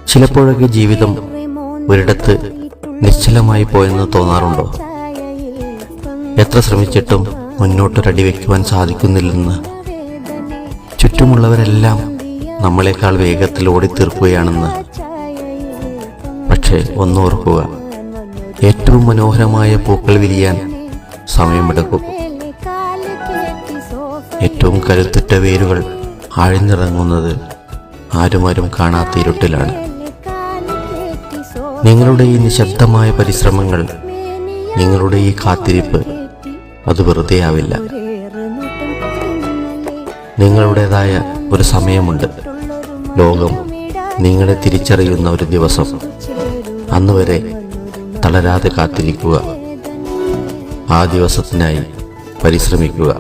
ചിലപ്പോഴൊക്കെ ജീവിതം ഒരിടത്ത് നിശ്ചലമായി പോയെന്ന് തോന്നാറുണ്ടോ? എത്ര ശ്രമിച്ചിട്ടും മുന്നോട്ടൊരടി വയ്ക്കുവാൻ സാധിക്കുന്നില്ലെന്ന്. ചുറ്റുമുള്ളവരെല്ലാം നമ്മളെക്കാൾ വേഗത്തിൽ ഓടിത്തീർക്കുകയാണെന്ന്. പക്ഷേ ഒന്നോർക്കുക, ഏറ്റവും മനോഹരമായ പൂക്കൾ വിരിയാൻ സമയമെടുക്കും. ഏറ്റവും കരുത്തുറ്റ വേരുകൾ ആഴ്ന്നിറങ്ങുന്നത് ആരും കാണാത്ത ഇരുട്ടിലാണ്. നിങ്ങളുടെ ഈ നിശബ്ദമായ പരിശ്രമങ്ങൾ, നിങ്ങളുടെ ഈ കാത്തിരിപ്പ്, അത് വെറുതെ ആവില്ല. നിങ്ങളുടേതായ ഒരു സമയമുണ്ട്. ലോകം നിങ്ങളെ തിരിച്ചറിയുന്ന ഒരു ദിവസം. അന്നുവരെ തളരാതെ കാത്തിരിക്കുക. ആ ദിവസത്തിനായി പരിശ്രമിക്കുക.